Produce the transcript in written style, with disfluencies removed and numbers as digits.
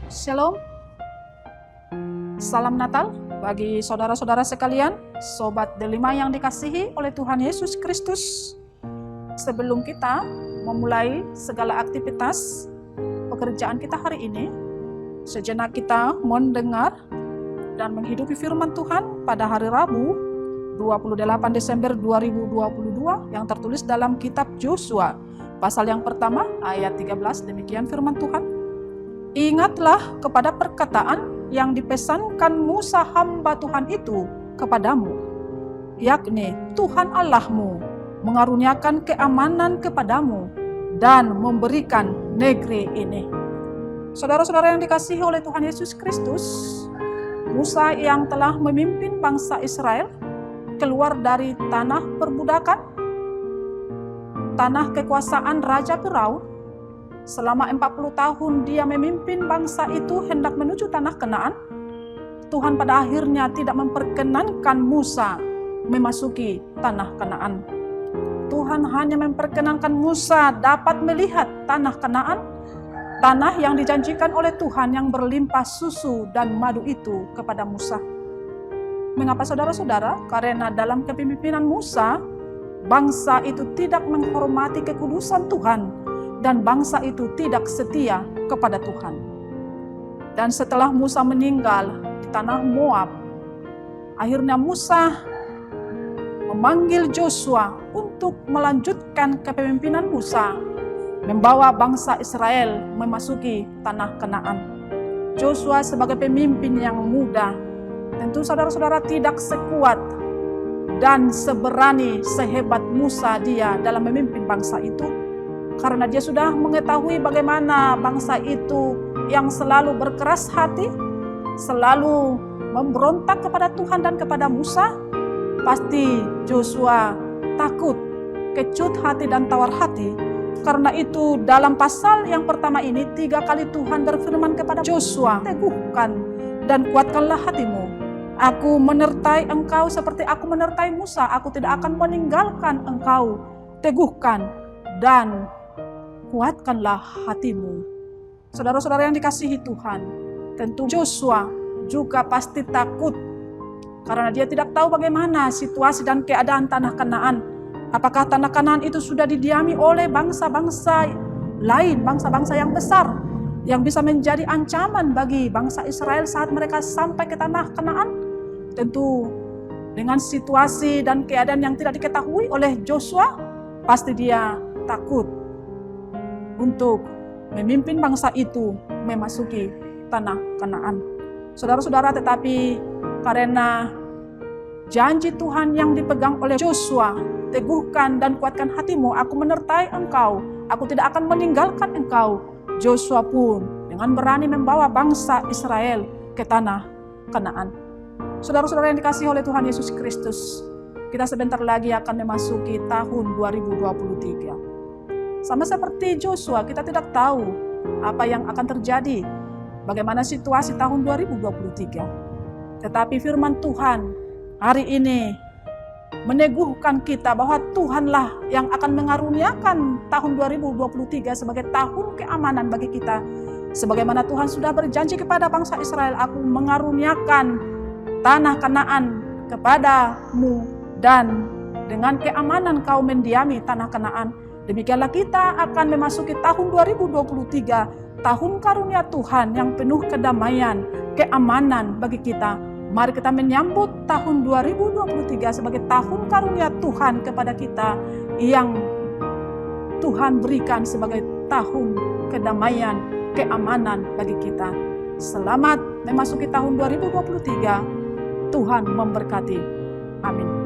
Shalom, salam Natal bagi saudara-saudara sekalian, Sobat Delima yang dikasihi oleh Tuhan Yesus Kristus. Sebelum kita memulai segala aktivitas pekerjaan kita hari ini, sejenak kita mendengar dan menghidupi firman Tuhan pada hari Rabu 28 Desember 2022 yang tertulis dalam kitab Yosua pasal yang pertama ayat 13. Demikian firman Tuhan. Ingatlah kepada perkataan yang dipesankan Musa hamba Tuhan itu kepadamu, yakni Tuhan Allahmu mengaruniakan keamanan kepadamu dan memberikan negeri ini. Saudara-saudara yang dikasihi oleh Tuhan Yesus Kristus, Musa yang telah memimpin bangsa Israel keluar dari tanah perbudakan, tanah kekuasaan Raja Firaun. Selama 40 tahun dia memimpin bangsa itu hendak menuju tanah Kanaan. Tuhan pada akhirnya tidak memperkenankan Musa memasuki tanah Kanaan. Tuhan hanya memperkenankan Musa dapat melihat tanah Kanaan, tanah yang dijanjikan oleh Tuhan yang berlimpah susu dan madu itu kepada Musa. Mengapa saudara-saudara? Karena dalam kepemimpinan Musa, bangsa itu tidak menghormati kekudusan Tuhan dan bangsa itu tidak setia kepada Tuhan. Dan setelah Musa meninggal di tanah Moab, akhirnya Musa memanggil Yosua untuk melanjutkan kepemimpinan Musa, membawa bangsa Israel memasuki tanah Kanaan. Yosua sebagai pemimpin yang muda, tentu saudara-saudara tidak sekuat dan seberani sehebat Musa dia dalam memimpin bangsa itu. Karena dia sudah mengetahui bagaimana bangsa itu yang selalu berkeras hati, selalu memberontak kepada Tuhan dan kepada Musa, pasti Yosua takut, kecut hati dan tawar hati. Karena itu dalam pasal yang pertama ini 3 kali Tuhan berfirman kepada Yosua, teguhkan dan kuatkanlah hatimu. Aku menyertai engkau seperti aku menyertai Musa, aku tidak akan meninggalkan engkau. Teguhkan dan kuatkanlah hatimu. Saudara-saudara yang dikasihi Tuhan, tentu Yosua juga pasti takut karena dia tidak tahu bagaimana situasi dan keadaan tanah Kanaan. Apakah tanah Kanaan itu sudah didiami oleh bangsa-bangsa lain, bangsa-bangsa yang besar yang bisa menjadi ancaman bagi bangsa Israel saat mereka sampai ke tanah Kanaan? Tentu dengan situasi dan keadaan yang tidak diketahui oleh Yosua, pasti dia takut untuk memimpin bangsa itu memasuki tanah Kanaan. Saudara-saudara, tetapi karena janji Tuhan yang dipegang oleh Yosua, teguhkan dan kuatkan hatimu, aku menyertai engkau, aku tidak akan meninggalkan engkau. Yosua pun dengan berani membawa bangsa Israel ke tanah Kanaan. Saudara-saudara yang dikasihi oleh Tuhan Yesus Kristus, kita sebentar lagi akan memasuki tahun 2023. Sama seperti Yosua, kita tidak tahu apa yang akan terjadi, bagaimana situasi tahun 2023. Tetapi firman Tuhan hari ini meneguhkan kita bahwa Tuhanlah yang akan mengaruniakan tahun 2023 sebagai tahun keamanan bagi kita. Sebagaimana Tuhan sudah berjanji kepada bangsa Israel, aku mengaruniakan tanah Kanaan kepadamu dan dengan keamanan kau mendiami tanah Kanaan. Demikianlah kita akan memasuki tahun 2023, tahun karunia Tuhan yang penuh kedamaian, keamanan bagi kita. Mari kita menyambut tahun 2023 sebagai tahun karunia Tuhan kepada kita yang Tuhan berikan sebagai tahun kedamaian, keamanan bagi kita. Selamat memasuki tahun 2023. Tuhan memberkati. Amin.